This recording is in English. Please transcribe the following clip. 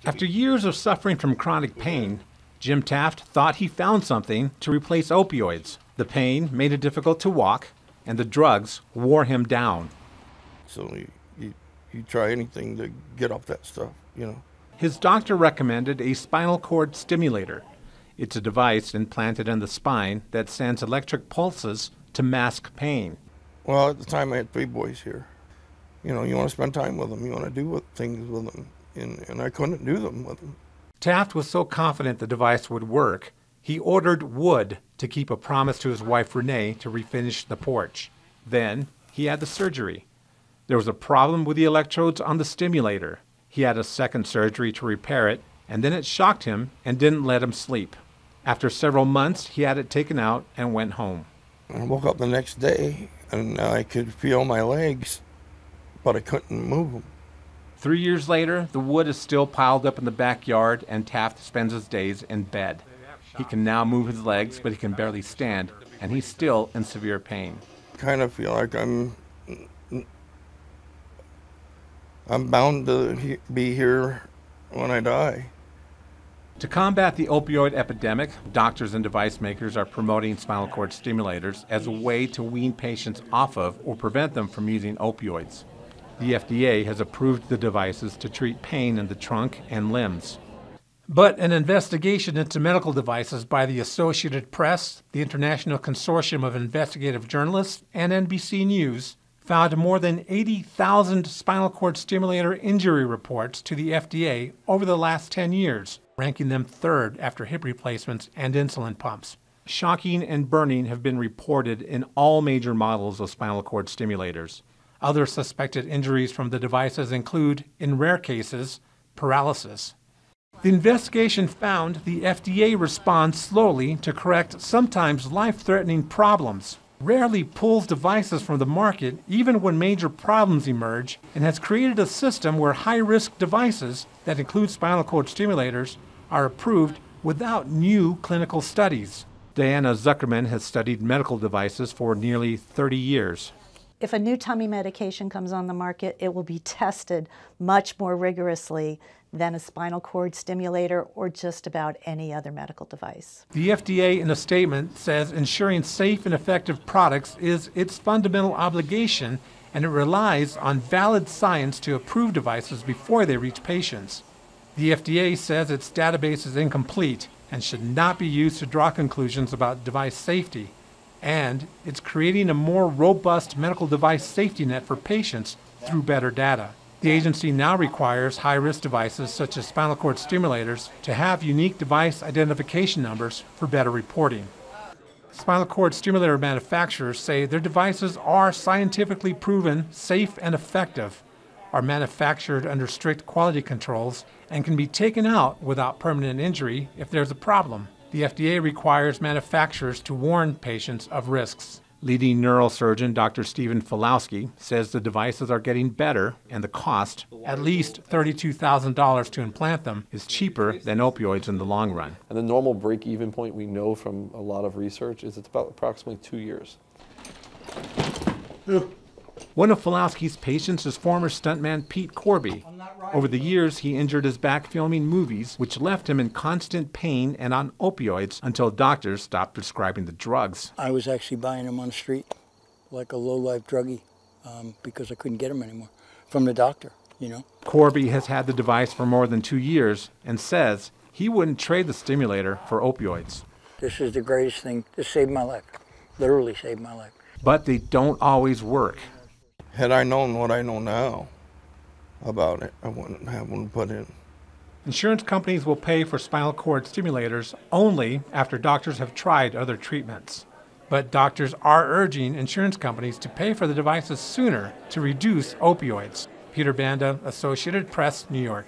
After years of suffering from chronic pain, Jim Taft thought he found something to replace opioids. The pain made it difficult to walk, and the drugs wore him down. So you try anything to get off that stuff, you know. His doctor recommended a spinal cord stimulator. It's a device implanted in the spine that sends electric pulses to mask pain. Well, at the time I had 3 boys here. You know, you want to spend time with them, you want to do things with them, and I couldn't do them with them. Taft was so confident the device would work, he ordered wood to keep a promise to his wife Renee to refinish the porch. Then he had the surgery. There was a problem with the electrodes on the stimulator. He had a second surgery to repair it, and then it shocked him and didn't let him sleep. After several months, he had it taken out and went home. I woke up the next day, and I could feel my legs, but I couldn't move them. 3 years later, the wood is still piled up in the backyard, and Taft spends his days in bed. He can now move his legs, but he can barely stand, and he's still in severe pain. I kind of feel like I'm bound to be here when I die. To combat the opioid epidemic, doctors and device makers are promoting spinal cord stimulators as a way to wean patients off of or prevent them from using opioids. The FDA has approved the devices to treat pain in the trunk and limbs. But an investigation into medical devices by the Associated Press, the International Consortium of Investigative Journalists, and NBC News found more than 80,000 spinal cord stimulator injury reports to the FDA over the last 10 years, ranking them third after hip replacements and insulin pumps. Shocking and burning have been reported in all major models of spinal cord stimulators. Other suspected injuries from the devices include, in rare cases, paralysis. The investigation found the FDA responds slowly to correct sometimes life-threatening problems, rarely pulls devices from the market even when major problems emerge, and has created a system where high-risk devices, that include spinal cord stimulators, are approved without new clinical studies. Diana Zuckerman has studied medical devices for nearly 30 years. If a new tummy medication comes on the market, it will be tested much more rigorously than a spinal cord stimulator or just about any other medical device. The FDA, in a statement, says ensuring safe and effective products is its fundamental obligation, and it relies on valid science to approve devices before they reach patients. The FDA says its database is incomplete and should not be used to draw conclusions about device safety. And it's creating a more robust medical device safety net for patients through better data. The agency now requires high-risk devices such as spinal cord stimulators to have unique device identification numbers for better reporting. Spinal cord stimulator manufacturers say their devices are scientifically proven safe and effective, are manufactured under strict quality controls, and can be taken out without permanent injury if there's a problem. The FDA requires manufacturers to warn patients of risks. Leading neurosurgeon Dr. Stephen Falowski says the devices are getting better, and the cost, at least $32,000 to implant them, is cheaper than opioids in the long run. And the normal break-even point we know from a lot of research is it's about approximately 2 years. One of Falowski's patients is former stuntman Pete Corby. Over the years, he injured his back filming movies, which left him in constant pain and on opioids until doctors stopped prescribing the drugs. I was actually buying them on the street, like a low-life druggie, because I couldn't get them anymore from the doctor, you know. Corby has had the device for more than 2 years and says he wouldn't trade the stimulator for opioids. This is the greatest thing. This saved my life, literally saved my life. But they don't always work. Had I known what I know now about it, I wouldn't have one put in. Insurance companies will pay for spinal cord stimulators only after doctors have tried other treatments. But doctors are urging insurance companies to pay for the devices sooner to reduce opioids. Peter Banda, Associated Press, New York.